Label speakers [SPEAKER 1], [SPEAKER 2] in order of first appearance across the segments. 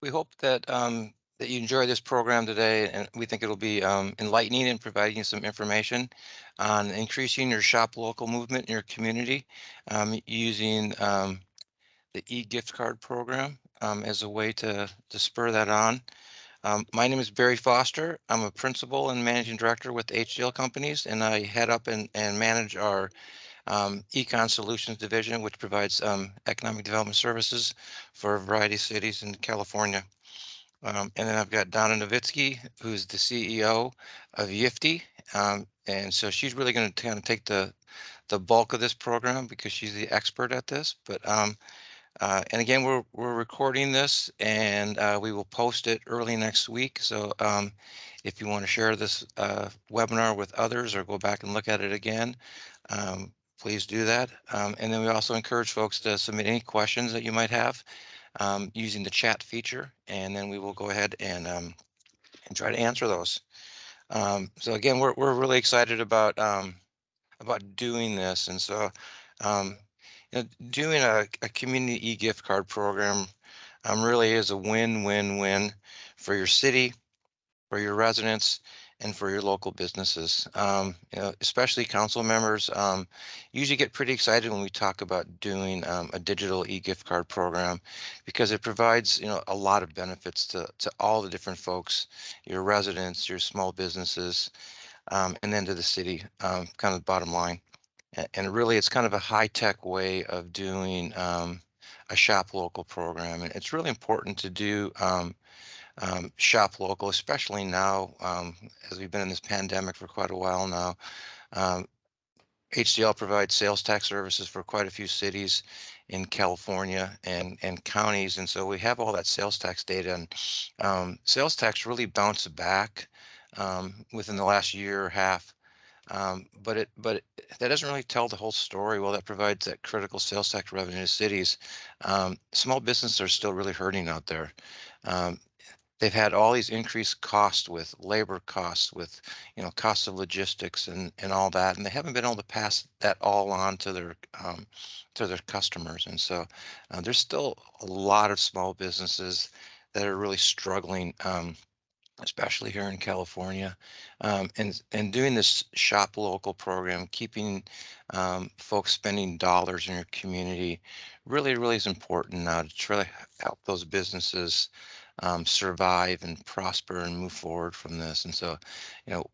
[SPEAKER 1] We hope that you enjoy this program today, and we think it'll be enlightening and providing you some information on increasing your shop local movement in your community using the e-gift card program as a way to spur that on. My name is Barry Foster. I'm a principal and managing director with HdL Companies, and I head up and manage our Econ Solutions division, which provides economic development services for a variety of cities in California. And then I've got Donna Nowitzki, who's the CEO of Yiftee. And so she's really going to kind of take the bulk of this program because she's the expert at this. And again, we're recording this, and we will post it early next week. So if you want to share this webinar with others or go back and look at it again, please do that. And then we also encourage folks to submit any questions that you might have using the chat feature, and then we will go ahead and try to answer those. So again, we're really excited about doing this, and so um, doing a community e-gift card program really is a win-win-win for your city, for your residents, and for your local businesses. Especially council members usually get pretty excited when we talk about doing a digital e-gift card program because it provides a lot of benefits to all the different folks, your residents, your small businesses, and then to the city, kind of the bottom line. And really, it's kind of a high-tech way of doing a shop local program. And it's really important to do shop local, especially now, as we've been in this pandemic for quite a while now. Um, HDL provides sales tax services for quite a few cities in California and counties. And so we have all that sales tax data. And sales tax really bounced back within the last year or half. That doesn't really tell the whole story. Well, that provides that critical sales tax revenue to cities. Small businesses are still really hurting out there. Um, they've had all these increased costs with labor costs, with costs of logistics and all that, and they haven't been able to pass that all on to their customers. And so there's still a lot of small businesses that are really struggling. Especially here in California, and doing this shop local program, keeping folks spending dollars in your community, really is important now to try to help those businesses survive and prosper and move forward from this. And so, you know,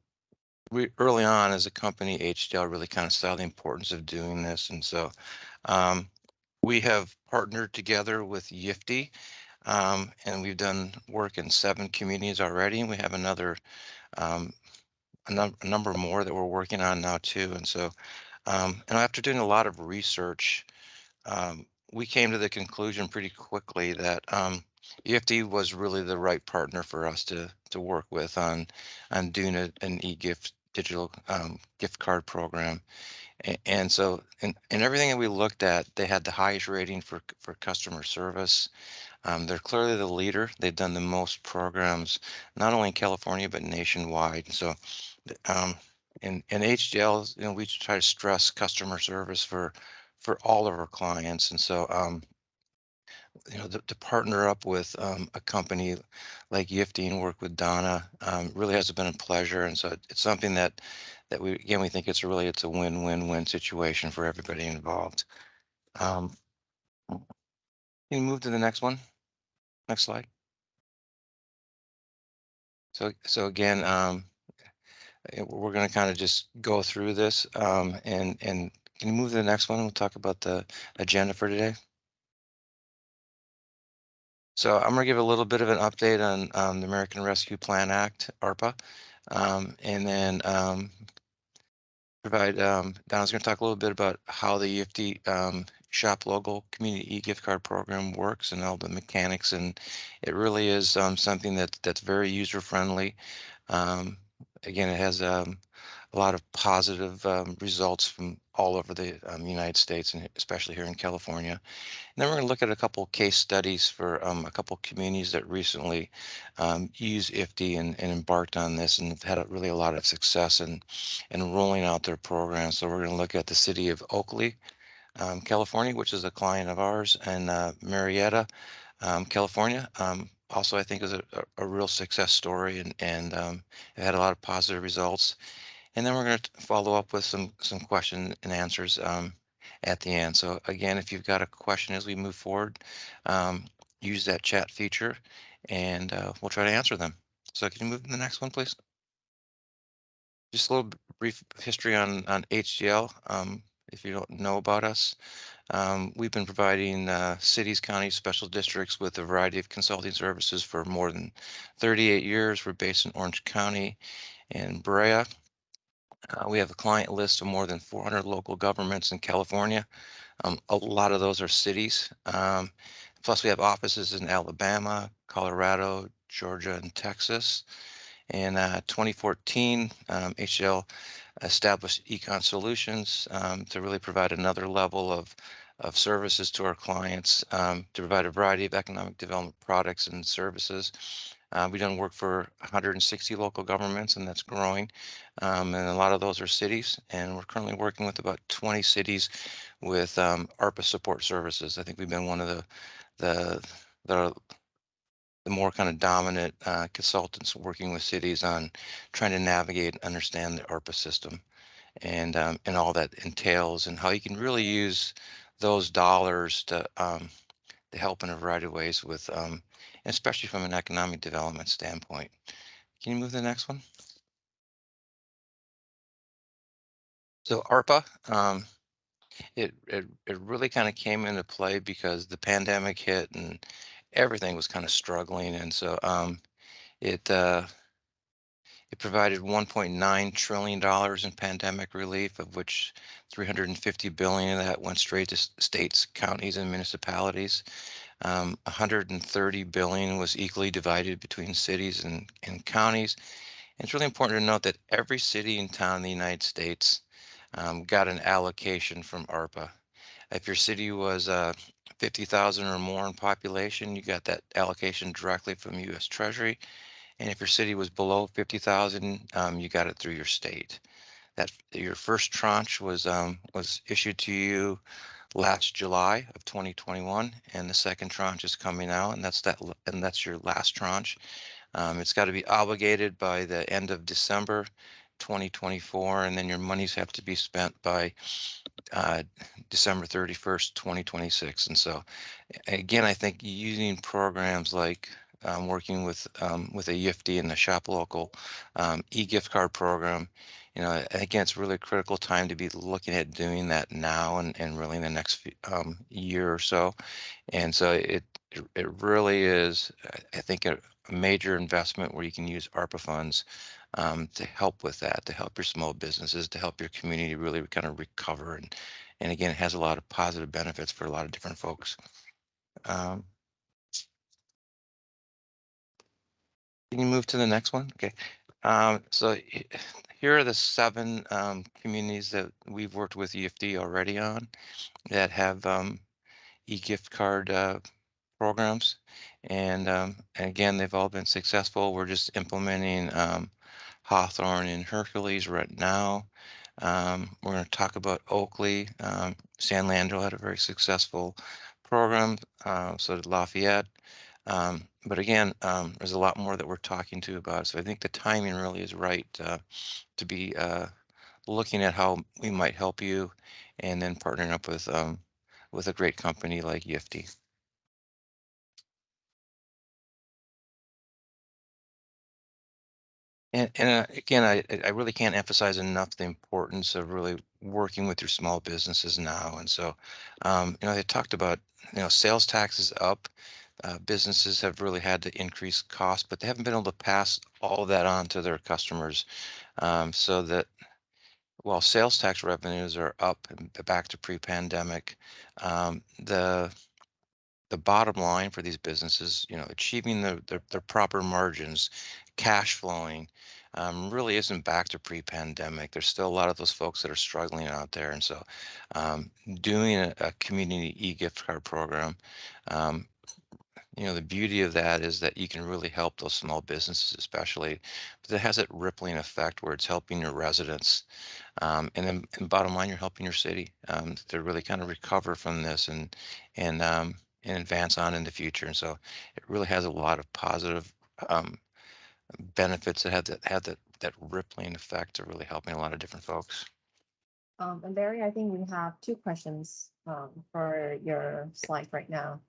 [SPEAKER 1] we early on as a company, HDL really kind of saw the importance of doing this, and so um, we have partnered together with Yiftee, and we've done work in 7 communities already, and we have another um, a number more that we're working on now too. And so, and after doing a lot of research, we came to the conclusion pretty quickly that EFD was really the right partner for us to work with on doing an e-gift digital gift card program. And so, in everything that we looked at, they had the highest rating for customer service. They're clearly the leader. They've done the most programs, not only in California, but nationwide. So, um, in HDL, we try to stress customer service for all of our clients. And so, to partner up with a company like Yiftee and work with Donna really has been a pleasure. And so it's something that we think it's a win-win-win situation for everybody involved. Um, can you move to the next one? Next slide. So again, we're going to kind of just go through this and can you move to the next one? We'll talk about the agenda for today. So I'm going to give a little bit of an update on the American Rescue Plan Act, ARPA, and then Donna's going to talk a little bit about how the EFT Shop Local Community e-gift card program works and all the mechanics, and it really is something that's very user friendly. Um, Again, it has a lot of positive results from all over the United States and especially here in California. And then we're going to look at a couple case studies for a couple communities that recently used IFTY and embarked on this and have had really a lot of success in rolling out their programs. So we're going to look at the city of Oakley, California, which is a client of ours, and Marietta, California. also I think is a real success story, and it had a lot of positive results. And then we're going to follow up with some question and answers at the end. So again, if you've got a question as we move forward, um, use that chat feature, and we'll try to answer them. So can you move to the next one, please? Just a little brief history on HDL. If you don't know about us, we've been providing cities, counties, special districts with a variety of consulting services for more than 38 years. We're based in Orange County and Brea. We have a client list of more than 400 local governments in California. A lot of those are cities. Plus, we have offices in Alabama, Colorado, Georgia, and Texas. In 2014, HL established Econ Solutions to really provide another level of services to our clients, to provide a variety of economic development products and services. We've done work for 160 local governments, and that's growing. And a lot of those are cities, and we're currently working with about 20 cities with ARPA support services. I think we've been one of the the, the more kind of dominant consultants working with cities on trying to navigate and understand the ARPA system, and all that entails, and how you can really use those dollars to help in a variety of ways with, especially from an economic development standpoint. Can you move to the next one? So ARPA, it really kind of came into play because the pandemic hit and everything was kind of struggling, and so it it provided $1.9 trillion in pandemic relief, of which 350 billion of that went straight to states, counties, and municipalities. 130 billion was equally divided between cities and counties. And it's really important to note that every city and town in the United States got an allocation from ARPA. If your city was 50,000 or more in population, you got that allocation directly from U.S. Treasury. And if your city was below 50,000, you got it through your state. That your first tranche was issued to you last July of 2021, and the second tranche is coming out, and and that's your last tranche. It's got to be obligated by the end of December 2024, and then your monies have to be spent by uh, December 31st, 2026. And so, again, I think using programs like working with a Yiftee and the Shop Local e-gift card program, again, it's really a critical time to be looking at doing that now and really in the next year or so. And so it really is, I think, a major investment where you can use ARPA funds to help with that, to help your small businesses, to help your community really kind of recover. And again, it has a lot of positive benefits for a lot of different folks. Um, can you move to the next one? Okay. Here are the 7 communities that we've worked with EFD already on that have e-gift card programs. And again, they've all been successful. We're just implementing Hawthorne and Hercules right now. We're going to talk about Oakley. San Leandro had a very successful program, so did Lafayette. But again, there's a lot more that we're talking to about. So I think the timing really is right to be looking at how we might help you, and then partnering up with a great company like Yiftee. And again, I really can't emphasize enough the importance of really working with your small businesses now. And so, they talked about, sales taxes up. Businesses have really had to increase costs, but they haven't been able to pass all of that on to their customers. So that while sales tax revenues are up and back to pre-pandemic, the bottom line for these businesses, achieving their proper margins, cash flowing, really isn't back to pre-pandemic. There's still a lot of those folks that are struggling out there. And so doing a community e-gift card program, um, the beauty of that is that you can really help those small businesses, especially, but it has that rippling effect where it's helping your residents. And bottom line, you're helping your city to really kind of recover from this, and and advance on in the future. And so it really has a lot of positive um, benefits that that rippling effect of really helping a lot of different folks.
[SPEAKER 2] And Barry, I think we have two questions for your slide right now.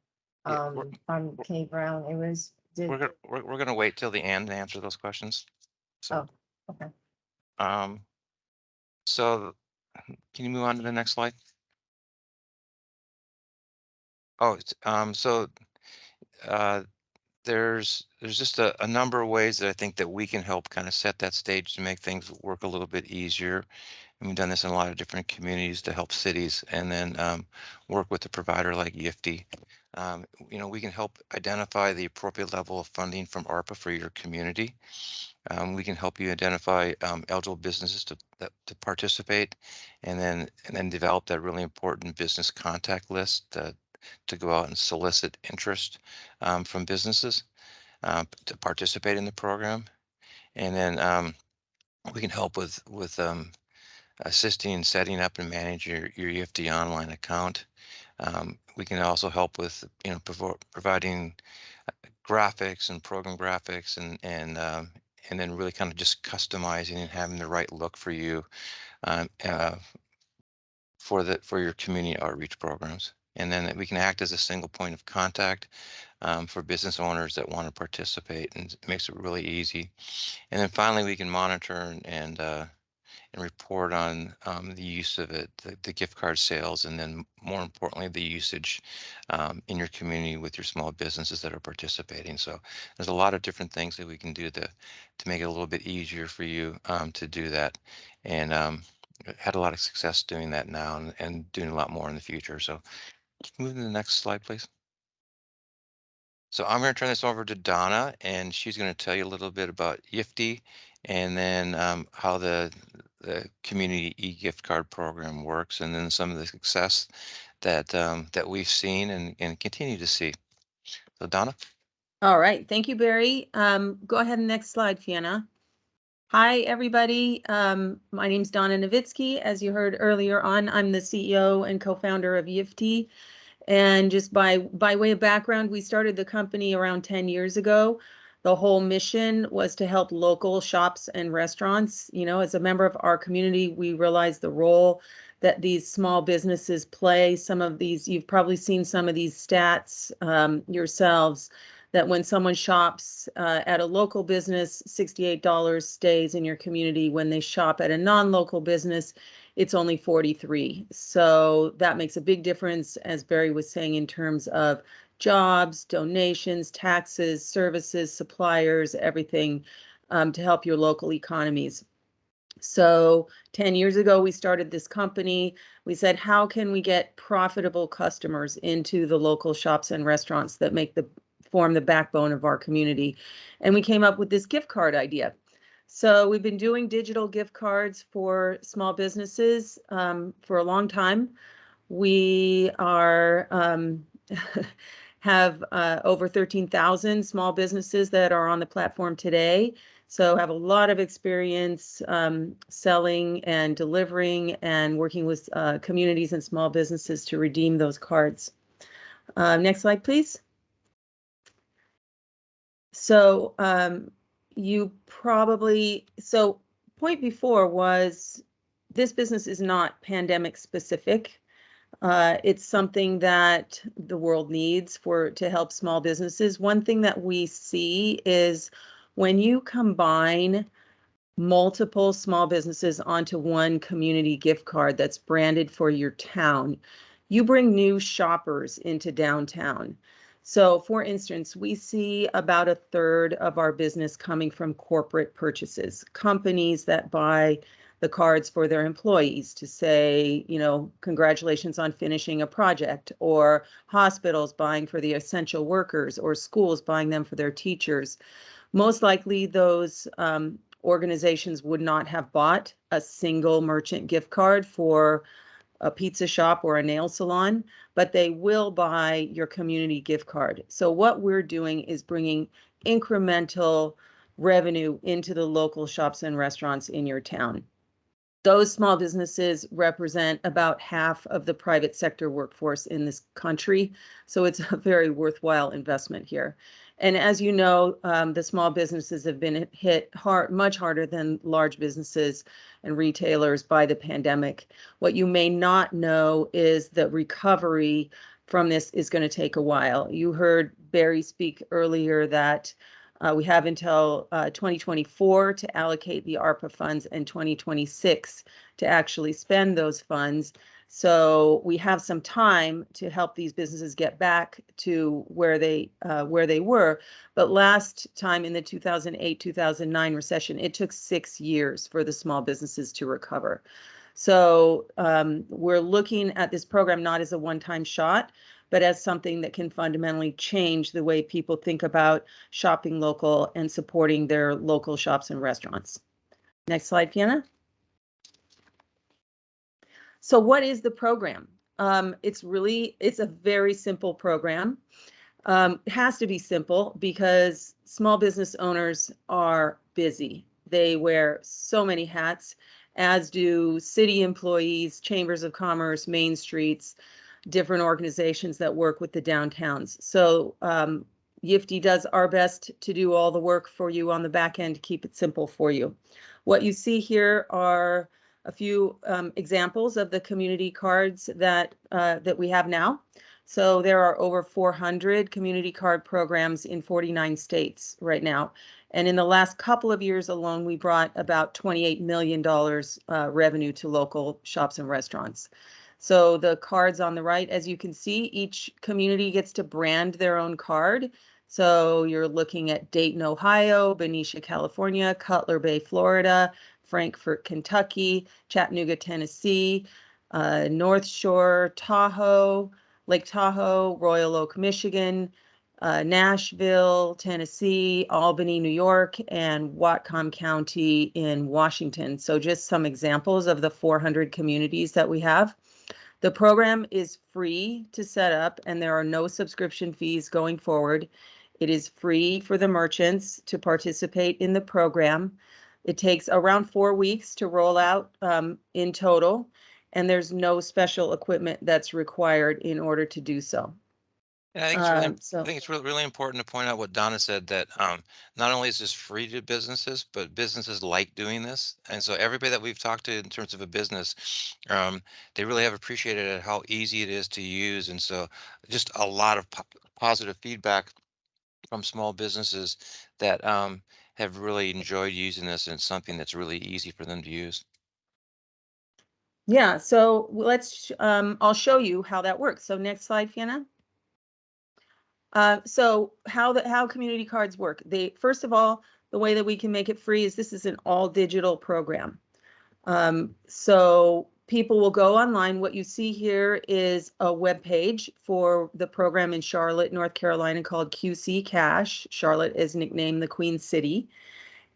[SPEAKER 1] Yeah,
[SPEAKER 2] From Kay Brown, it was did
[SPEAKER 1] we're gonna wait till the end to answer those questions. So,
[SPEAKER 2] oh okay.
[SPEAKER 1] um, so can you move on to the next slide? Oh, uh, there's just a number of ways that I think that we can help kind of set that stage to make things work a little bit easier. And we've done this in a lot of different communities to help cities, and then work with a provider like Yiftee. We can help identify the appropriate level of funding from ARPA for your community. We can help you identify eligible businesses to participate, and then develop that really important business contact list to go out and solicit interest from businesses to participate in the program. And then we can help with assisting in setting up and manage your EFT online account. We can also help with providing graphics and program graphics and then really kind of just customizing and having the right look for you um, uh, for your community outreach programs. And then we can act as a single point of contact for business owners that want to participate, and it makes it really easy. And then finally, we can monitor and report on the use of it, the gift card sales, and then more importantly, the usage in your community with your small businesses that are participating. So there's a lot of different things that we can do to make it a little bit easier for you to do that. And had a lot of success doing that now and doing a lot more in the future. So move to the next slide, please. So I'm going to turn this over to Donna, and she's going to tell you a little bit about Yiftee, and then how the community e-gift card program works, and then some of the success that we've seen and continue to see. So Donna.
[SPEAKER 3] All right. Thank you, Barry. Go ahead and next slide, Fiona. Hi, everybody. My name's Donna Nowitzki. As you heard earlier on, I'm the CEO and co-founder of Yiftee. And just by way of background, we started the company around 10 years ago. The whole mission was to help local shops and restaurants. You know, as a member of our community, we realized the role that these small businesses play. Some of these, you've probably seen some of these stats yourselves, that when someone shops at a local business, $68 stays in your community. When they shop at a non-local business, it's only 43. So that makes a big difference, as Barry was saying, in terms of jobs, donations, taxes, services, suppliers, everything to help your local economies. So 10 years ago, we started this company. We said, how can we get profitable customers into the local shops and restaurants that form the backbone of our community? And we came up with this gift card idea. So we've been doing digital gift cards for small businesses for a long time. We are have over 13,000 small businesses that are on the platform today. So have a lot of experience selling and delivering and working with communities and small businesses to redeem those cards. Next slide, please. So point before was this business is not pandemic specific. It's something that the world needs to help small businesses. One thing that we see is when you combine multiple small businesses onto one community gift card that's branded for your town, you bring new shoppers into downtown. So for instance, we see about a third of our business coming from corporate purchases, companies that buy the cards for their employees to say, you know, congratulations on finishing a project, or hospitals buying for the essential workers, or schools buying them for their teachers. Most likely those organizations would not have bought a single merchant gift card for a pizza shop or a nail salon, but they will buy your community gift card. So what we're doing is bringing incremental revenue into the local shops and restaurants in your town. Those small businesses represent about half of the private sector workforce in this country. So it's a very worthwhile investment here. And as you know, the small businesses have been hit hard, much harder than large businesses and retailers by the pandemic. What you may not know is the recovery from this is going to take a while. You heard Barry speak earlier that we have until 2024 to allocate the ARPA funds and 2026 to actually spend those funds. So we have some time to help these businesses get back to where they were. But last time in the 2008-2009 recession, it took 6 years for the small businesses to recover. So we're looking at this program not as a one-time shot, but as something that can fundamentally change the way people think about shopping local and supporting their local shops and restaurants. Next slide, Fiona. So what is the program? It's a very simple program. It has to be simple because small business owners are busy. They wear so many hats, as do city employees, chambers of commerce, main streets, different organizations that work with the downtowns. So Yiftee does our best to do all the work for you on the back end to keep it simple for you. What you see here are a few examples of the community cards that we have now. So there are over 400 community card programs in 49 states right now. And in the last couple of years alone, we brought about $28 million revenue to local shops and restaurants. So the cards on the right, as you can see, each community gets to brand their own card. So you're looking at Dayton, Ohio, Benicia, California, Cutler Bay, Florida, Frankfort, Kentucky, Chattanooga, Tennessee, North Shore, Tahoe, Lake Tahoe, Royal Oak, Michigan, Nashville, Tennessee, Albany, New York, and Whatcom County in Washington. So just some examples of the 400 communities that we have. The program is free to set up and there are no subscription fees going forward. It is free for the merchants to participate in the program. It takes around 4 weeks to roll out in total, and there's no special equipment that's required in order to do so.
[SPEAKER 1] And I think it's really important to point out what Donna said, that not only is this free to businesses, but businesses like doing this. And so everybody that we've talked to in terms of a business, they really have appreciated it, how easy it is to use. And so just a lot of positive feedback from small businesses that have really enjoyed using this, and it's something that's really easy for them to use.
[SPEAKER 3] Yeah, so let's, I'll show you how that works. So next slide, Fiona. So how community cards work. First of all, the way that we can make it free is this is an all digital program. So people will go online. What you see here is a web page for the program in Charlotte, North Carolina called QC Cash. Charlotte is nicknamed the Queen City.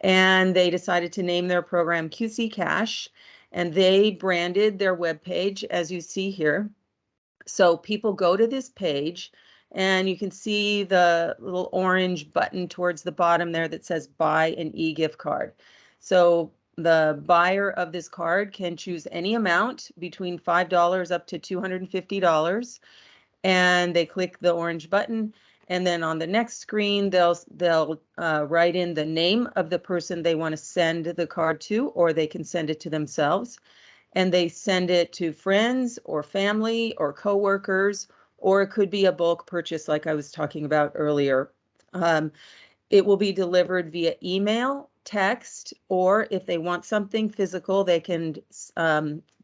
[SPEAKER 3] And they decided to name their program QC Cash. And they branded their web page as you see here. So people go to this page and you can see the little orange button towards the bottom there that says buy an eGift card. So the buyer of this card can choose any amount between $5 up to $250, and they click the orange button. And then on the next screen, they'll write in the name of the person they want to send the card to, or they can send it to themselves. And they send it to friends or family or coworkers, or it could be a bulk purchase like I was talking about earlier. It will be delivered via email, text, or if they want something physical, they can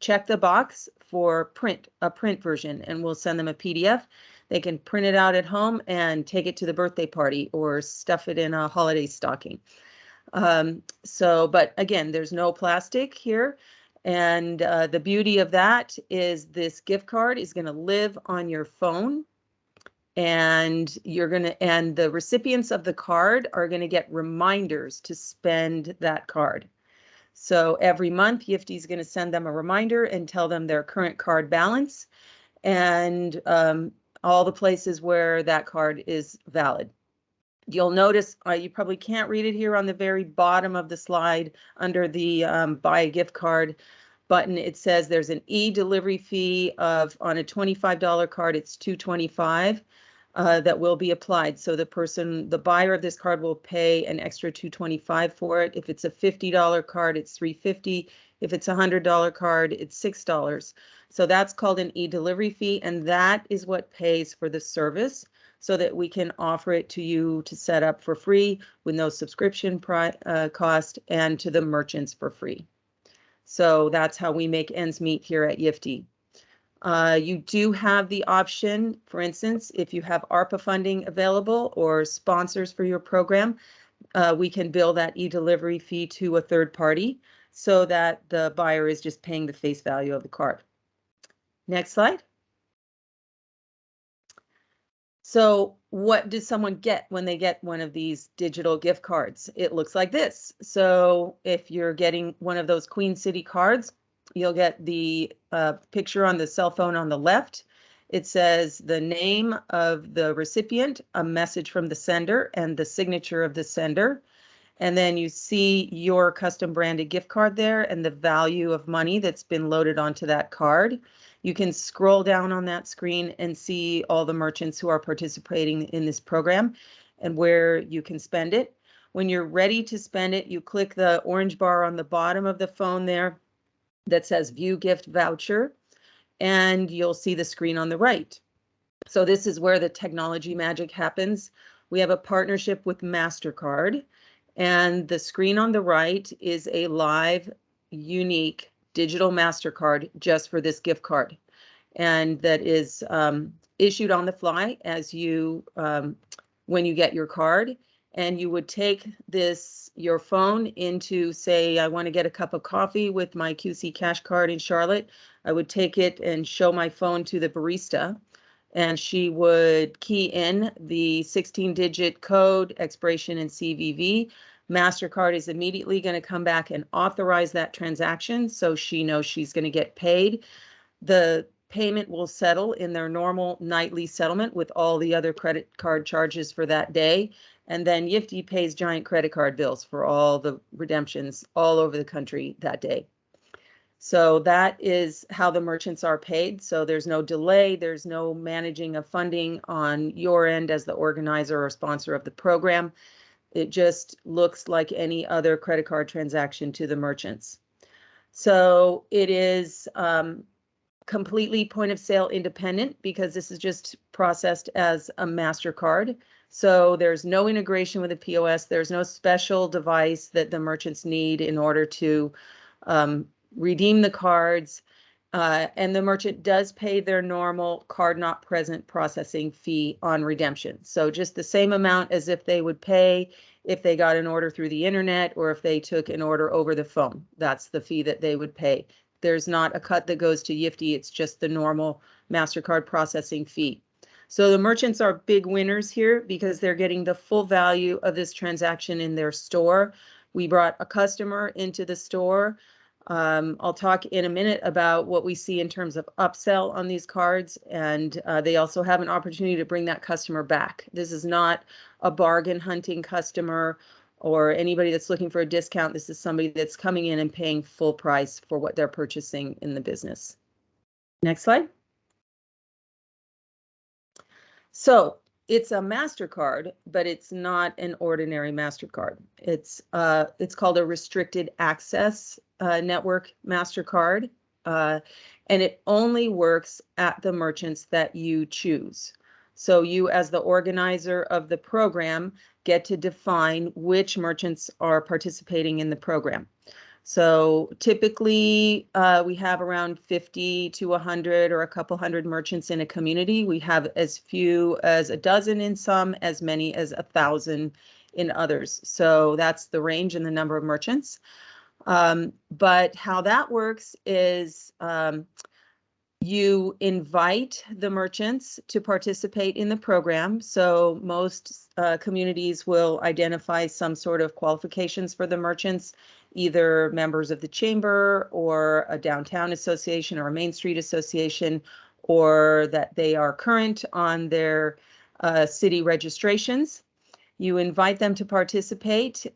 [SPEAKER 3] check the box for a print version, and we'll send them a PDF. They can print it out at home and take it to the birthday party or stuff it in a holiday stocking. But again, there's no plastic here. And the beauty of that is this gift card is going to live on your phone, and the recipients of the card are going to get reminders to spend that card. So every month, Yiftee is going to send them a reminder and tell them their current card balance and all the places where that card is valid. You'll notice, you probably can't read it here on the very bottom of the slide under the buy a gift card. button, it says there's an e-delivery fee of, on a $25 card, it's $225 that will be applied. So the buyer of this card will pay an extra $225 for it. If it's a $50 card, it's $350. If it's a $100 card, it's $6. So that's called an e-delivery fee, and that is what pays for the service, so that we can offer it to you to set up for free with no subscription cost, and to the merchants for free. So that's how we make ends meet here at Yiftee. You do have the option, for instance, if you have ARPA funding available or sponsors for your program, we can bill that e-delivery fee to a third party so that the buyer is just paying the face value of the card. Next slide. So what does someone get when they get one of these digital gift cards? It looks like this. So if you're getting one of those Queen City cards, you'll get the picture on the cell phone on the left. It says the name of the recipient, a message from the sender, and the signature of the sender. And then you see your custom branded gift card there and the value of money that's been loaded onto that card. You can scroll down on that screen and see all the merchants who are participating in this program and where you can spend it. When you're ready to spend it, you click the orange bar on the bottom of the phone there that says View Gift Voucher, and you'll see the screen on the right. So this is where the technology magic happens. We have a partnership with Mastercard, and the screen on the right is a live, unique digital Mastercard just for this gift card. And that is issued on the fly as you, when you get your card. And you would take your phone into, say, I want to get a cup of coffee with my QC Cash card in Charlotte. I would take it and show my phone to the barista, and she would key in the 16-digit code, expiration, and CVV. Mastercard is immediately going to come back and authorize that transaction, so she knows she's going to get paid. The payment will settle in their normal nightly settlement with all the other credit card charges for that day. And then Yiftee pays giant credit card bills for all the redemptions all over the country that day. So that is how the merchants are paid. So there's no delay. There's no managing of funding on your end as the organizer or sponsor of the program. It just looks like any other credit card transaction to the merchants. So it is completely point of sale independent, because this is just processed as a MasterCard. So there's no integration with the POS. There's no special device that the merchants need in order to redeem the cards. And the merchant does pay their normal card not present processing fee on redemption. So just the same amount as if they would pay if they got an order through the internet or if they took an order over the phone. That's the fee that they would pay. There's not a cut that goes to Yiftee. It's just the normal MasterCard processing fee. So the merchants are big winners here because they're getting the full value of this transaction in their store. We brought a customer into the store. I'll talk in a minute about what we see in terms of upsell on these cards, and they also have an opportunity to bring that customer back. This is not a bargain hunting customer or anybody that's looking for a discount. This is somebody that's coming in and paying full price for what they're purchasing in the business. Next slide. So it's a MasterCard, but it's not an ordinary MasterCard. It's called a restricted access network MasterCard, and it only works at the merchants that you choose. So you, as the organizer of the program, get to define which merchants are participating in the program. So typically we have around 50 to 100 or a couple hundred merchants in a community. We have as few as a dozen in some, as many as 1,000 in others. So that's the range in the number of merchants. But how that works is you invite the merchants to participate in the program. So most communities will identify some sort of qualifications for the merchants, either members of the chamber or a downtown association or a Main Street association, or that they are current on their city registrations. You invite them to participate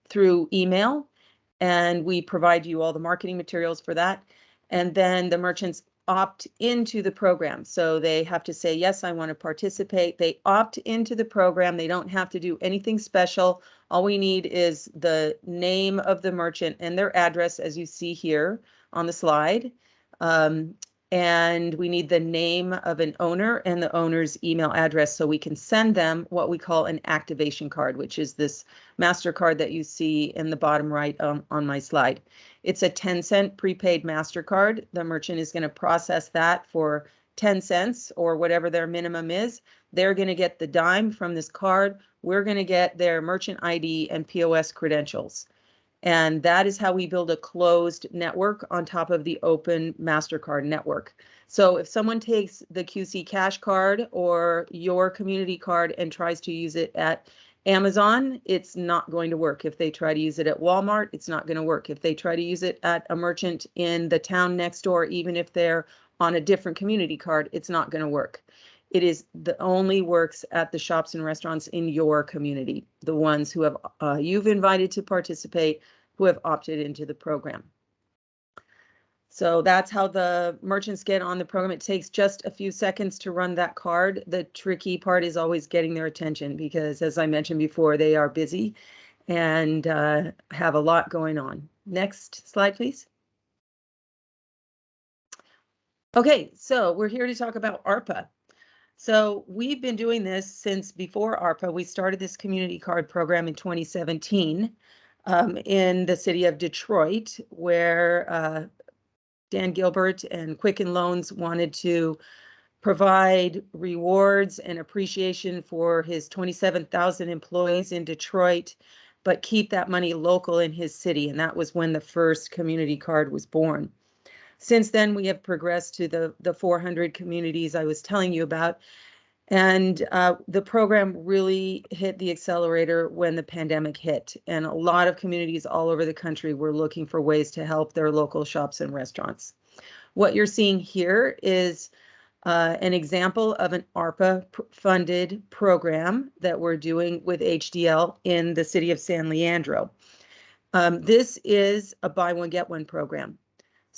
[SPEAKER 3] through email. and we provide you all the marketing materials for that. And then the merchants opt into the program. So they have to say, yes, I want to participate. They opt into the program. They don't have to do anything special. All we need is the name of the merchant and their address, as you see here on the slide. And we need the name of an owner and the owner's email address so we can send them what we call an activation card, which is this Mastercard that you see in the bottom right on my slide. It's a 10-cent prepaid Mastercard. The merchant is going to process that for 10 cents or whatever their minimum is. They're going to get the dime from this card. We're going to get their merchant ID and POS credentials. And that is how we build a closed network on top of the open Mastercard network. So if someone takes the QC Cash card or your community card and tries to use it at Amazon, it's not going to work. If they try to use it at Walmart, it's not going to work. If they try to use it at a merchant in the town next door, even if they're on a different community card, it's not going to work. It is the only works at the shops and restaurants in your community, the ones who have you've invited to participate, who have opted into the program. So that's how the merchants get on the program. It takes just a few seconds to run that card. The tricky part is always getting their attention because, as I mentioned before, they are busy and have a lot going on. Next slide, please. Okay, so we're here to talk about ARPA. So we've been doing this since before ARPA. We started this community card program in 2017 in the city of Detroit, where Dan Gilbert and Quicken Loans wanted to provide rewards and appreciation for his 27,000 employees in Detroit, but keep that money local in his city. And that was when the first community card was born. Since then, we have progressed to the 400 communities I was telling you about. And the program really hit the accelerator when the pandemic hit. And a lot of communities all over the country were looking for ways to help their local shops and restaurants. What you're seeing here is an example of an ARPA-funded program that we're doing with HdL in the city of San Leandro. This is a buy one, get one program.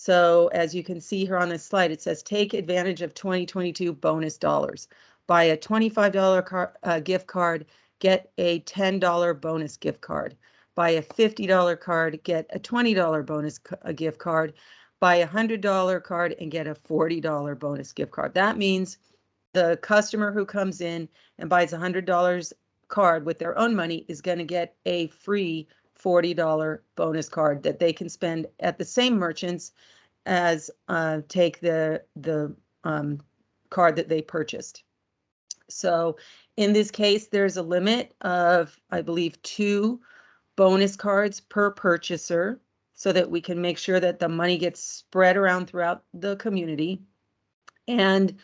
[SPEAKER 3] So as you can see here on this slide, it says take advantage of 2022 bonus dollars. Buy a $25 gift card, get a $10 bonus gift card. Buy a $50 card, get a $20 bonus gift card. Buy a $100 card and get a $40 bonus gift card. That means the customer who comes in and buys a $100 card with their own money is going to get a free $40 bonus card that they can spend at the same merchants as take the card that they purchased. So in this case, there's a limit of, I believe, 2 bonus cards per purchaser so that we can make sure that the money gets spread around throughout the community. And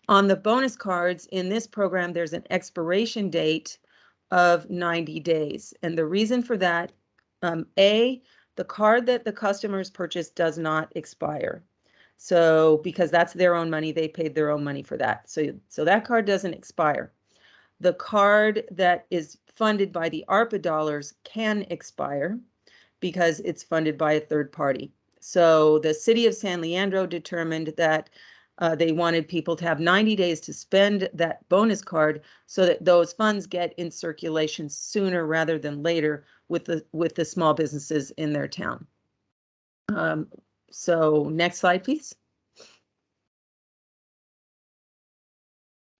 [SPEAKER 3] on the bonus cards in this program, there's an expiration date of 90 days. And the reason for that, the card that the customers purchased does not expire. So because that's their own money, they paid their own money for that. So that card doesn't expire. The card that is funded by the ARPA dollars can expire because it's funded by a third party. So the city of San Leandro determined that they wanted people to have 90 days to spend that bonus card so that those funds get in circulation sooner rather than later with the small businesses in their town. So next slide, please.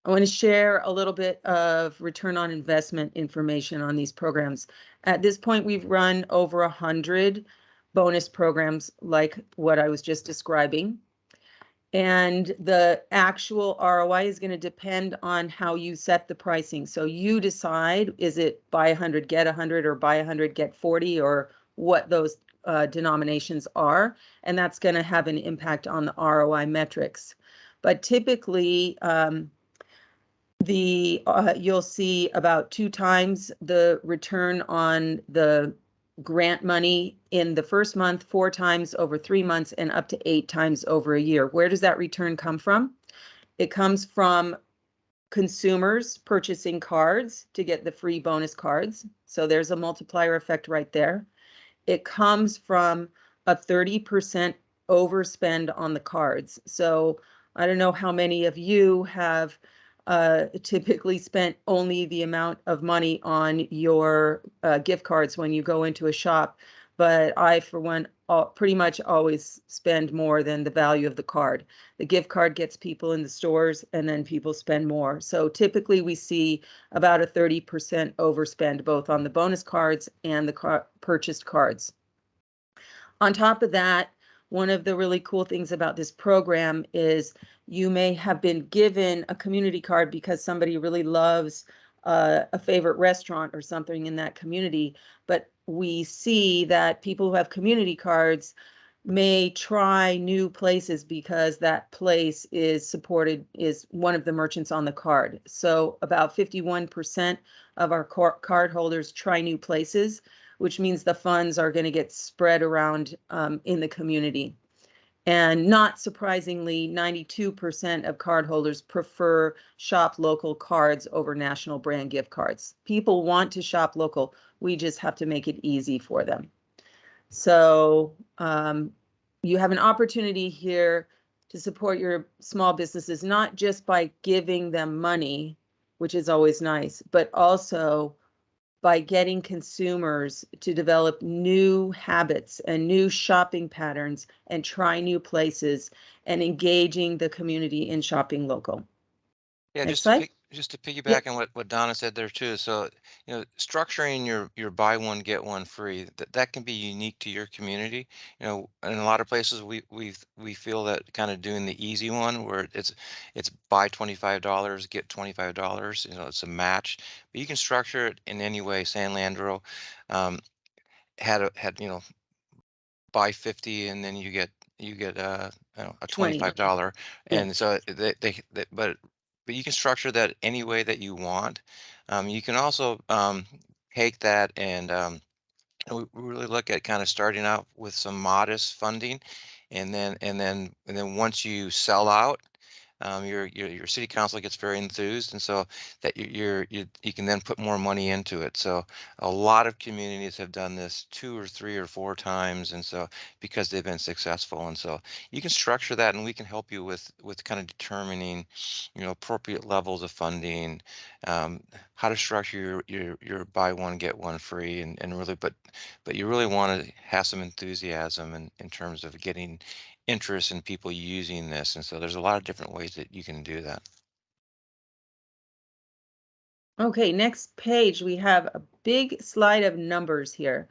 [SPEAKER 3] I want to share a little bit of return on investment information on these programs. At this point, we've run over 100 bonus programs like what I was just describing. And the actual ROI is going to depend on how you set the pricing. So you decide, is it buy 100, get 100, or buy 100, get 40, or what those denominations are. And that's going to have an impact on the ROI metrics. But typically, you'll see about 2 times the return on the grant money in the first month, 4 times over 3 months, and up to 8 times over a year. Where does that return come from? It comes from consumers purchasing cards to get the free bonus cards. So there's a multiplier effect right there. it comes from a 30% overspend on the cards. So I don't know how many of you have typically spent only the amount of money on your gift cards when you go into a shop, but I, for one, pretty much always spend more than the value of the card. The gift card gets people in the stores, and then people spend more. So typically we see about a 30% overspend both on the bonus cards and the purchased cards. On top of that, one of the really cool things about this program is you may have been given a community card because somebody really loves a favorite restaurant or something in that community, but we see that people who have community cards may try new places because that place is one of the merchants on the card. So about 51% of our card holders try new places, which means the funds are going to get spread around in the community. And not surprisingly, 92% of cardholders prefer shop local cards over national brand gift cards. People want to shop local. We just have to make it easy for them. So you have an opportunity here to support your small businesses, not just by giving them money, which is always nice, but also by getting consumers to develop new habits and new shopping patterns and try new places and engaging the community in shopping local.
[SPEAKER 1] Yeah,
[SPEAKER 3] Next slide.
[SPEAKER 1] just to piggyback
[SPEAKER 3] Yep.
[SPEAKER 1] on what Donna said there too. So, structuring your buy one get one free, that can be unique to your community. In a lot of places we feel that kind of doing the easy one where it's buy $25, get $25, it's a match. But you can structure it in any way. San Leandro had buy 50 and then you get a
[SPEAKER 3] 20.
[SPEAKER 1] $25,
[SPEAKER 3] Yeah.
[SPEAKER 1] and so but you can structure that any way that you want. You can also take that and we really look at kind of starting out with some modest funding, and then once you sell out, your city council gets very enthused, and so that you can then put more money into it. So a lot of communities have done this 2 or 3 or 4 times, and so because they've been successful, and so you can structure that, and we can help you with kind of determining, appropriate levels of funding, um, how to structure your buy one get one free, and really, but you really want to have some enthusiasm in terms of getting interest in people using this. And so there's a lot of different ways that you can do that.
[SPEAKER 3] Okay, next page, we have a big slide of numbers here.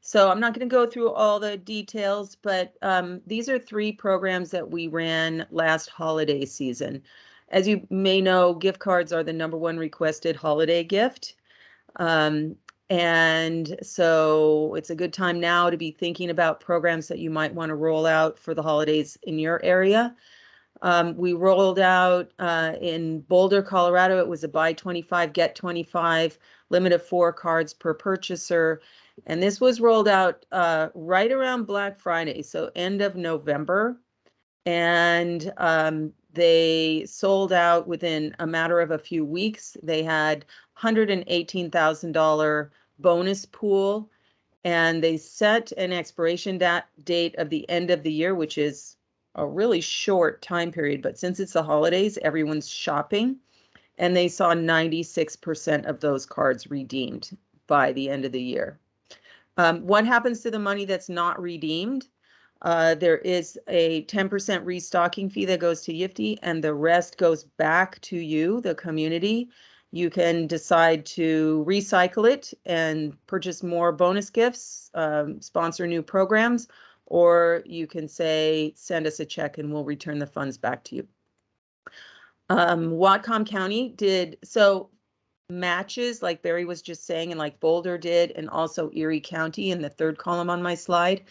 [SPEAKER 3] So I'm not going to go through all the details, but these are 3 programs that we ran last holiday season. As you may know, gift cards are the #1 requested holiday gift. And so it's a good time now to be thinking about programs that you might want to roll out for the holidays in your area. We rolled out in Boulder, Colorado. It was a buy 25, get 25, limit of 4 cards per purchaser. And this was rolled out right around Black Friday, so end of November. And they sold out within a matter of a few weeks. They had $118,000 bonus pool, and they set an expiration date of the end of the year, which is a really short time period. But since it's the holidays, everyone's shopping, and they saw 96% of those cards redeemed by the end of the year. What happens to the money that's not redeemed? There is a 10% restocking fee that goes to Yiftee, and the rest goes back to you, the community. You can decide to recycle it and purchase more bonus gifts, sponsor new programs, or you can say, send us a check and we'll return the funds back to you. Whatcom County did so matches, like Barry was just saying, and like Boulder did, and also Erie County in the 3rd column on my slide.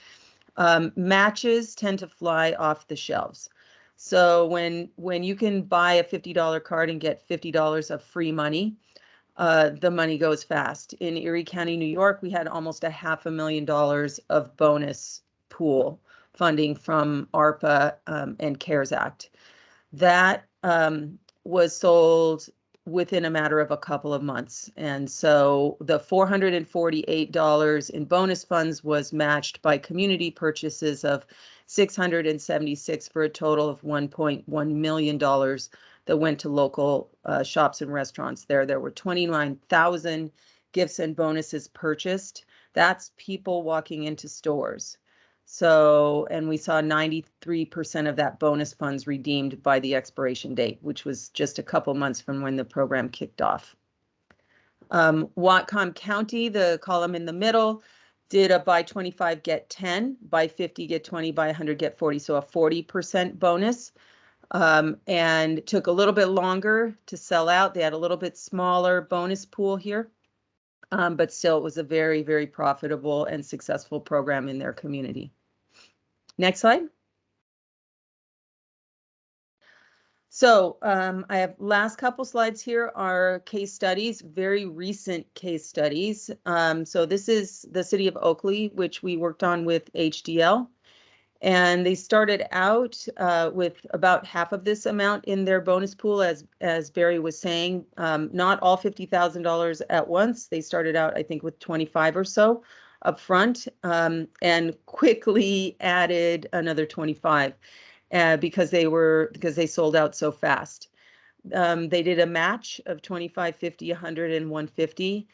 [SPEAKER 3] Matches tend to fly off the shelves. So when you can buy a $50 card and get $50 of free money, the money goes fast. In Erie County, New York, we had almost $500,000 of bonus pool funding from ARPA and CARES Act. That was sold within a matter of a couple of months. And so the $448 in bonus funds was matched by community purchases of $676 for a total of $1.1 million that went to local shops and restaurants there. There were 29,000 gifts and bonuses purchased. That's people walking into stores. So, and we saw 93% of that bonus funds redeemed by the expiration date, which was just a couple months from when the program kicked off. Whatcom County, the column in the middle, did a buy 25, get 10, buy 50, get 20, buy 100, get 40, so a 40% bonus. And took a little bit longer to sell out. They had a little bit smaller bonus pool here. But still, it was a very, very profitable and successful program in their community. Next slide. So I have last couple slides here are case studies, very recent case studies. So this is the city of Oakley, which we worked on with HdL. And they started out with about half of this amount in their bonus pool, as Barry was saying, not all $50,000 at once. They started out, I think, with 25 or so up front, and quickly added another 25 because they sold out so fast. They did a match of 25, 50, 100, and 150.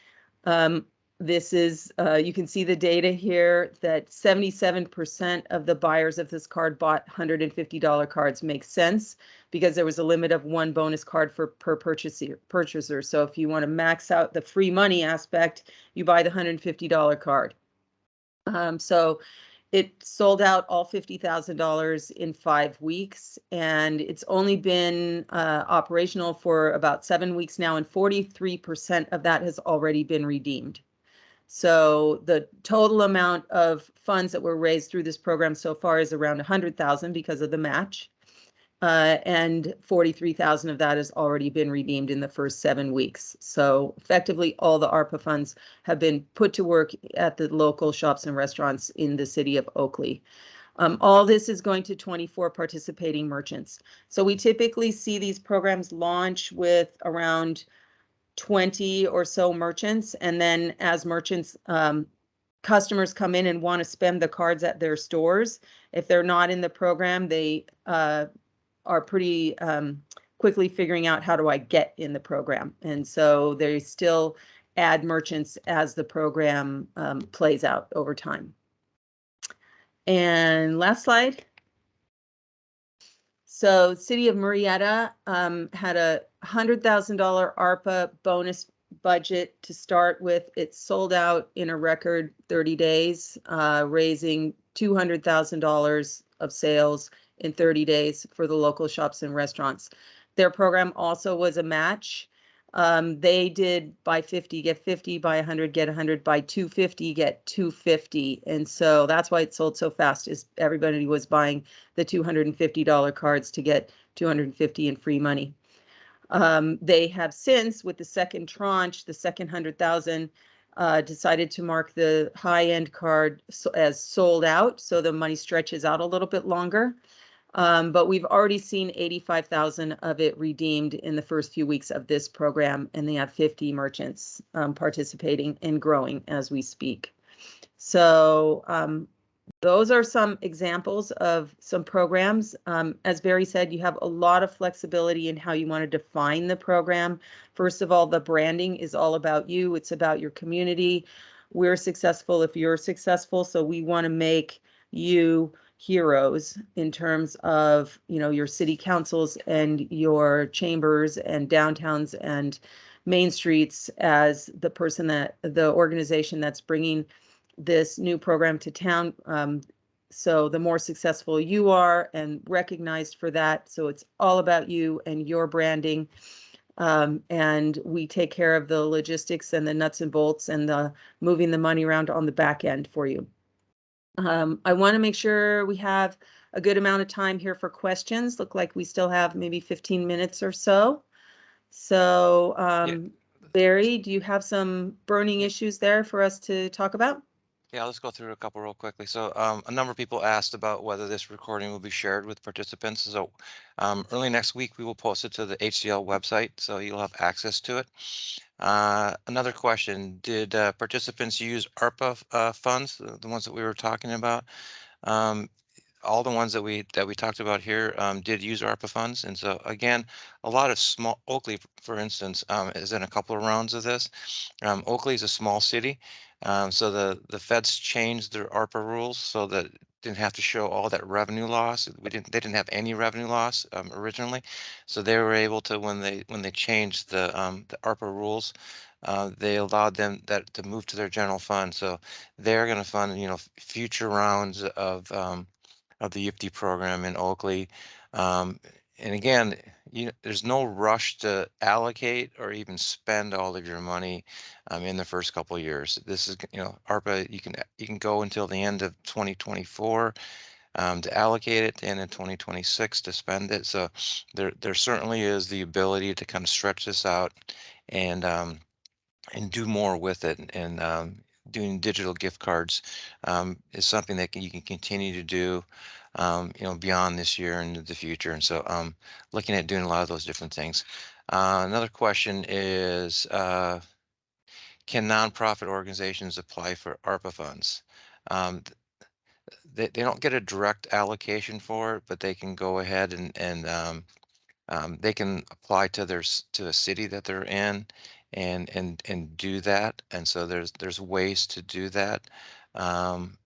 [SPEAKER 3] This is, you can see the data here that 77% of the buyers of this card bought $150 cards. Makes sense because there was a limit of one bonus card per purchaser. So if you want to max out the free money aspect, you buy the $150 card. So it sold out all $50,000 in 5 weeks, and it's only been operational for about 7 weeks now, and 43% of that has already been redeemed. So the total amount of funds that were raised through this program so far is around 100,000 because of the match. And 43,000 of that has already been redeemed in the first 7 weeks. So effectively all the ARPA funds have been put to work at the local shops and restaurants in the city of Oakley. All this is going to 24 participating merchants. So we typically see these programs launch with around 20 or so merchants, and then as merchants customers come in and want to spend the cards at their stores, if they're not in the program, they are pretty quickly figuring out, how do I get in the program? And so they still add merchants as the program plays out over time. And last slide. So City of Murrieta had a $100,000 ARPA bonus budget to start with. It sold out in a record 30 days, raising $200,000 of sales in 30 days for the local shops and restaurants. Their program also was a match. They did buy 50, get 50, buy 100, get 100, buy 250, get 250. And so that's why it sold so fast, is everybody was buying the $250 cards to get 250 in free money. They have since, with the second tranche, the second 100,000, decided to mark the high-end card as sold out, so the money stretches out a little bit longer. But we've already seen 85,000 of it redeemed in the first few weeks of this program, and they have 50 merchants participating and growing as we speak. So those are some examples of some programs. As Barry said, you have a lot of flexibility in how you want to define the program. First of all, the branding is all about you. It's about your community. We're successful if you're successful, so we want to make you heroes in terms of, you know, your city councils and your chambers and downtowns and main streets as the person that, the organization that's bringing this new program to town. So the more successful you are and recognized for that, so it's all about you and your branding. And we take care of the logistics and the nuts and bolts and the moving the money around on the back end for you. I want to make sure we have a good amount of time here for questions. Look like we still have maybe 15 minutes or so. So, Barry, do you have some burning issues there for us to talk about?
[SPEAKER 1] Yeah, let's go through a couple real quickly. So a number of people asked about whether this recording will be shared with participants. So early next week, we will post it to the HDL website, so you'll have access to it. Another question, did participants use ARPA funds, the ones that we were talking about? Um, all the ones that we talked about here did use ARPA funds, and so again, a lot of small Oakley, for instance, is in a couple of rounds of this. Oakley is a small city, so the feds changed their ARPA rules so that it didn't have to show all that revenue loss. They didn't have any revenue loss originally, so they were able to when they changed the ARPA rules. They allowed them that to move to their general fund, so they're going to fund future rounds of the Yiftee program in Oakley. Um, and again, there's no rush to allocate or even spend all of your money in the first couple of years. This is, ARPA, you can go until the end of 2024 to allocate it, and in 2026 to spend it. So there certainly is the ability to kind of stretch this out and and do more with it. And doing digital gift cards is something that you can continue to do, beyond this year and into the future. And so looking at doing a lot of those different things. Another question is, can nonprofit organizations apply for ARPA funds? Um, they don't get a direct allocation for it, but they can go ahead and they can apply to to a city that they're in and do that. And so there's ways to do that. And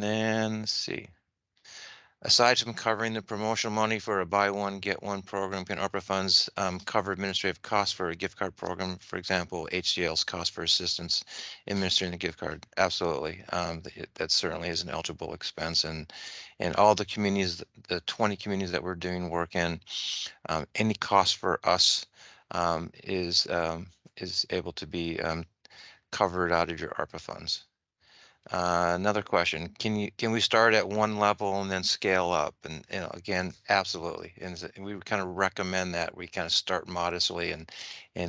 [SPEAKER 1] then let's see. Aside from covering the promotional money for a buy one, get one program, can ARPA funds cover administrative costs for a gift card program? For example, HDL's cost for assistance administering the gift card. Absolutely. That certainly is an eligible expense. And all the communities, the 20 communities that we're doing work in, any cost for us is able to be covered out of your ARPA funds. Another question, can we start at one level and then scale up? And again, absolutely. And we would kind of recommend that we kind of start modestly and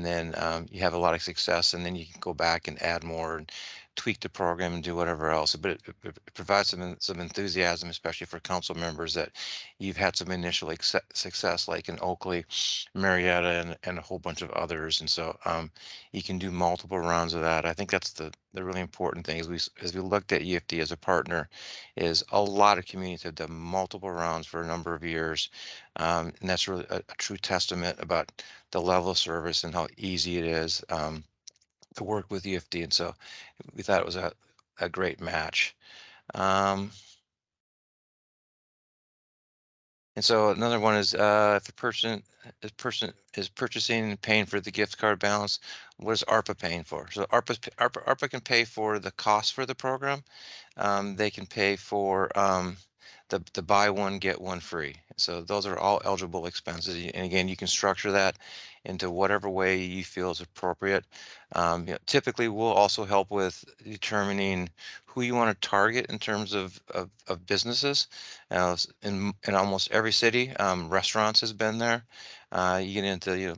[SPEAKER 1] then you have a lot of success, and then you can go back and add more and tweak the program and do whatever else. But it provides some enthusiasm, especially for council members, that you've had some initial success, like in Oakley, Marietta, and a whole bunch of others. And so you can do multiple rounds of that. I think that's the really important thing. As we looked at Yiftee as a partner, is a lot of communities have done multiple rounds for a number of years, and that's really a true testament about the level of service and how easy it is to work with Yiftee. And so we thought it was a great match. Um, And so another one is if a person is purchasing and paying for the gift card balance, what is ARPA paying for? So ARPA can pay for the cost for the program. They can pay for the buy one, get one free. So those are all eligible expenses. And again, you can structure that into whatever way you feel is appropriate. Typically, we'll also help with determining who you want to target in terms of businesses. In almost every city, restaurants has been there. You get into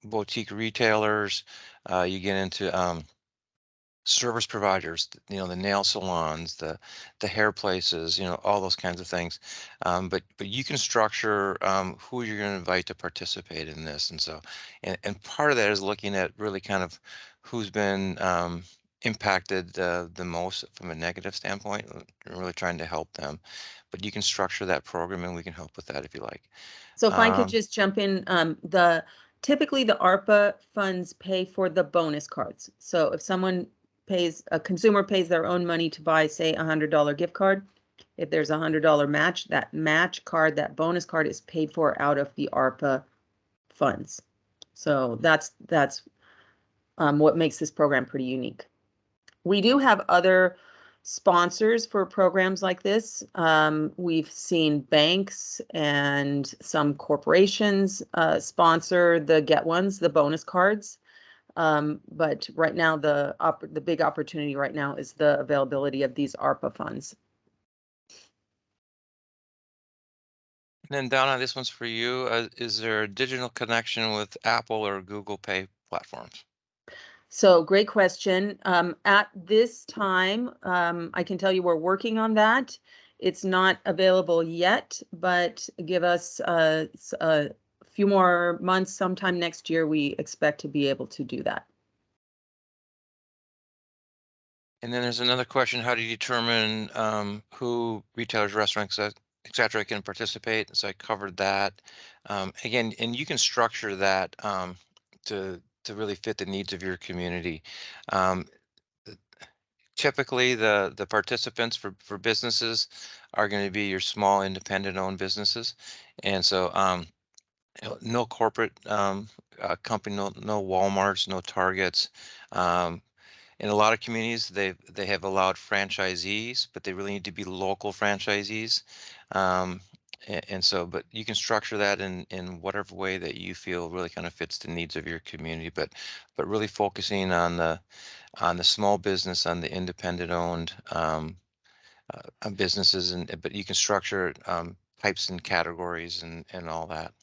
[SPEAKER 1] boutique retailers. You get into service providers, the nail salons, the hair places, all those kinds of things. But you can structure who you're going to invite to participate in this. And so, and part of that is looking at really kind of who's been impacted the most from a negative standpoint, and really trying to help them. But you can structure that program, and we can help with that if you like.
[SPEAKER 3] So if I could
[SPEAKER 1] Um,
[SPEAKER 3] just jump in, typically the ARPA funds pay for the bonus cards. So if a consumer pays their own money to buy, say, $100 gift card, if there's $100 match, that match card, that bonus card is paid for out of the ARPA funds. So that's what makes this program pretty unique. We do have other sponsors for programs like this. We've seen banks and some corporations sponsor the Get Ones, the bonus cards. But right now, the big opportunity right now is the availability of these ARPA funds.
[SPEAKER 1] and then Donna, this one's for you. Is there a digital connection with Apple or Google Pay platforms?
[SPEAKER 3] So great question. At this time, I can tell you we're working on that. It's not available yet, but give us a few more months. Sometime next year, we expect to be able to do that.
[SPEAKER 1] And then there's another question: how do you determine who retailers, restaurants, et cetera, can participate? So I covered that. Again, and you can structure that to really fit the needs of your community. Um, Typically, the participants for businesses are going to be your small independent owned businesses, and so no corporate company, no Walmarts, no Targets. Um, in a lot of communities, they have allowed franchisees, but they really need to be local franchisees. Um, and so, but you can structure that in whatever way that you feel really kind of fits the needs of your community. But really focusing on the small business, on the independent owned businesses, and but you can structure types and categories and all that.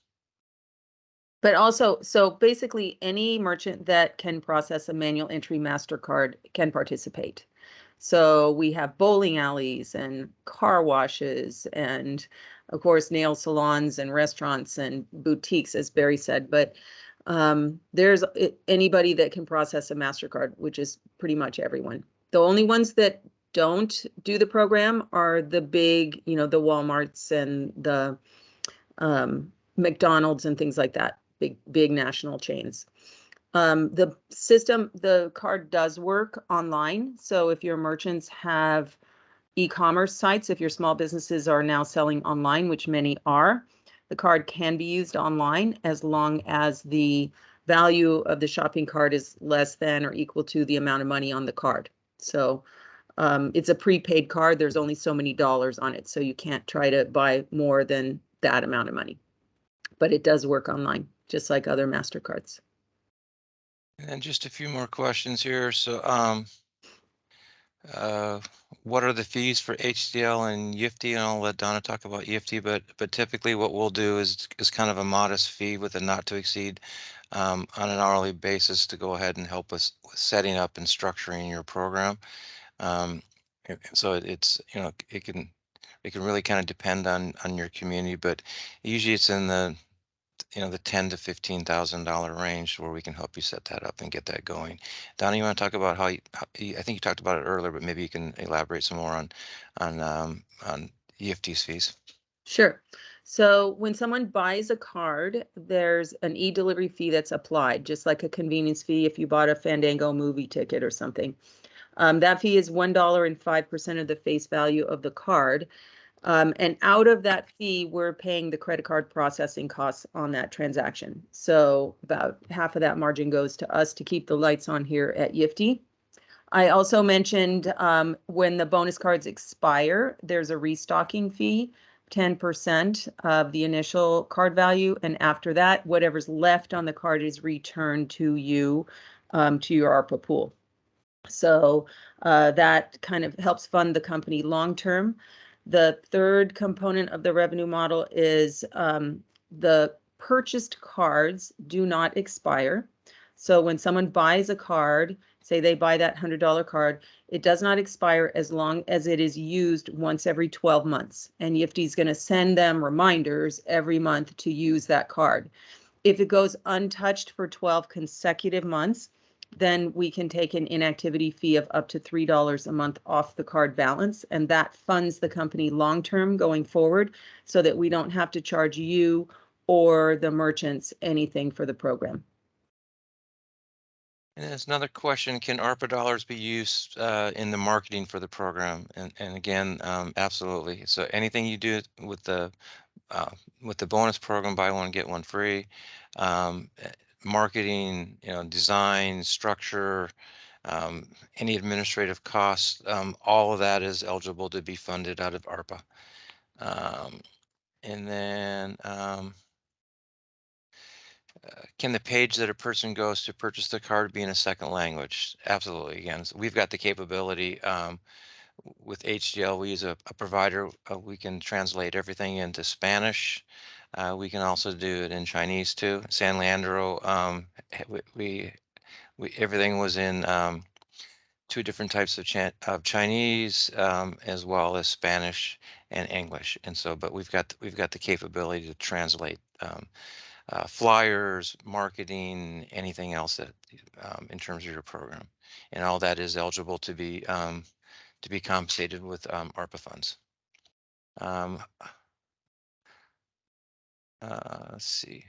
[SPEAKER 3] But also, so basically, any merchant that can process a manual entry MasterCard can participate. So we have bowling alleys and car washes and, of course, nail salons and restaurants and boutiques, as Barry said. But there's anybody that can process a MasterCard, which is pretty much everyone. The only ones that don't do the program are the big, the Walmarts and the McDonald's and things like that, big national chains. The card does work online. So if your merchants have e-commerce sites, if your small businesses are now selling online, which many are, the card can be used online as long as the value of the shopping cart is less than or equal to the amount of money on the card. So it's a prepaid card. There's only so many dollars on it. So you can't try to buy more than that amount of money. But it does work online, just like other MasterCards.
[SPEAKER 1] And just a few more questions here. So, uh, what are the fees for HDL and Yiftee? And I'll let Donna talk about Yiftee, but typically what we'll do is kind of a modest fee with a not to exceed on an hourly basis to go ahead and help us with setting up and structuring your program. So it's it can really kind of depend on your community, but usually it's in the ten to $15,000 range where we can help you set that up and get that going. Donna, you want to talk about I think you talked about it earlier, but maybe you can elaborate some more on EFT's fees.
[SPEAKER 3] Sure. So when someone buys a card, there's an e-delivery fee that's applied, just like a convenience fee if you bought a Fandango movie ticket or something. That fee is $1.05 of the face value of the card. And out of that fee, we're paying the credit card processing costs on that transaction. So about half of that margin goes to us to keep the lights on here at Yiftee. I also mentioned when the bonus cards expire, there's a restocking fee, 10% of the initial card value. And after that, whatever's left on the card is returned to you, to your ARPA pool. So that kind of helps fund the company long term. The third component of the revenue model is the purchased cards do not expire. So when someone buys a card, say they buy that $100 card, it does not expire as long as it is used once every 12 months. And Yiftee is going to send them reminders every month to use that card. If it goes untouched for 12 consecutive months, then we can take an inactivity fee of up to $3 a month off the card balance. And that funds the company long term going forward so that we don't have to charge you or the merchants anything for the program.
[SPEAKER 1] And there's another question: can ARPA dollars be used in the marketing for the program? And again, absolutely. So anything you do uh, with the bonus program, buy one get one free, marketing, design, structure, any administrative costs, all of that is eligible to be funded out of ARPA. And then can the page that a person goes to purchase the card be in a second language? Absolutely. Again, so we've got the capability with HDL. We use a provider. We can translate everything into Spanish. We can also do it in Chinese too. San Leandro, we everything was in 2 different types of Chinese, as well as Spanish and English. And so, but we've got the capability to translate flyers, marketing, anything else that in terms of your program, and all that is eligible to be compensated with ARPA funds. Um, let's see.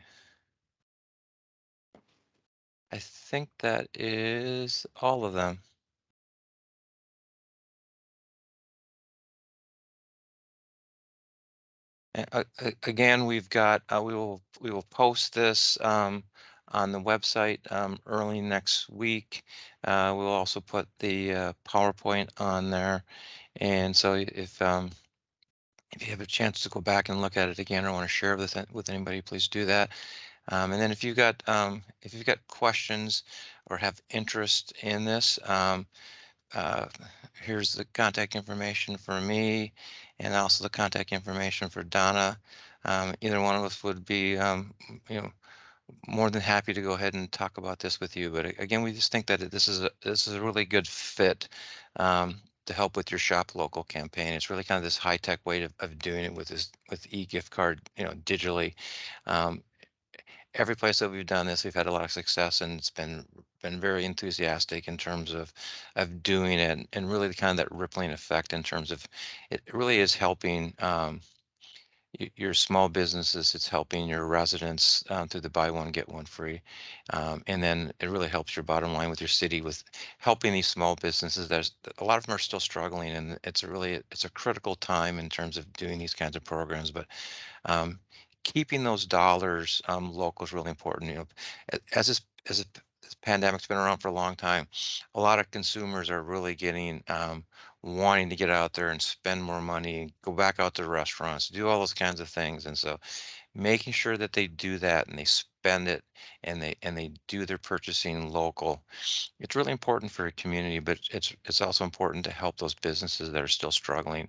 [SPEAKER 1] I think that is all of them. Again, we've got we will post this on the website early next week. We'll also put the PowerPoint on there, and so if you have a chance to go back and look at it again or want to share with anybody, please do that. And then if you've got questions or have interest in this, uh, here's the contact information for me and also the contact information for Donna. Either one of us would be, you know, more than happy to go ahead and talk about this with you. But again, we just think that this is a really good fit to help with your Shop Local campaign. It's really kind of this high tech way of doing it with e-gift card, digitally. Um, every place that we've done this, we've had a lot of success, and it's been very enthusiastic in terms of doing it, and really the kind of that rippling effect in terms of it really is helping your small businesses. It's helping your residents through the buy one get one free, and then it really helps your bottom line with your city with helping these small businesses. There's a lot of them are still struggling, and it's a critical time in terms of doing these kinds of programs, but um, keeping those dollars local is really important. As this pandemic's been around for a long time, a lot of consumers are really getting wanting to get out there and spend more money, go back out to restaurants, do all those kinds of things. And so, making sure that they do that and they spend it and they do their purchasing local, it's really important for a community, but it's also important to help those businesses that are still struggling.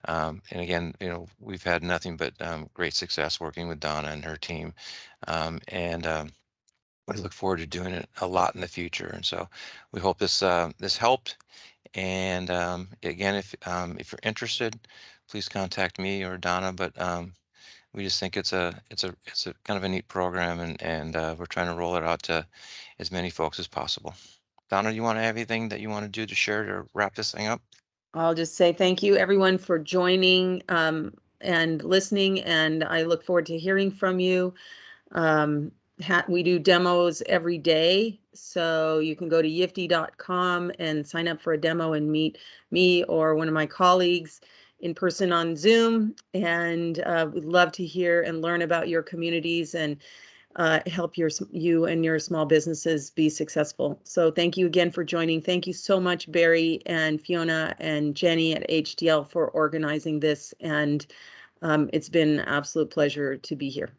[SPEAKER 1] And again, we've had nothing but great success working with Donna and her team, and we look forward to doing it a lot in the future. And so we hope this helped. And again, if you're interested, please contact me or Donna. But we just think it's a kind of a neat program, and we're trying to roll it out to as many folks as possible. Donna, you want to have anything that you want to do to share to wrap this thing up?
[SPEAKER 3] I'll just say thank you everyone for joining and listening, and I look forward to hearing from you. We do demos every day, so you can go to yiftee.com and sign up for a demo and meet me or one of my colleagues in person on Zoom, and we'd love to hear and learn about your communities and help you and your small businesses be successful. So thank you again for joining. Thank you so much, Barry and Fiona and Jenny at HdL for organizing this, and it's been an absolute pleasure to be here.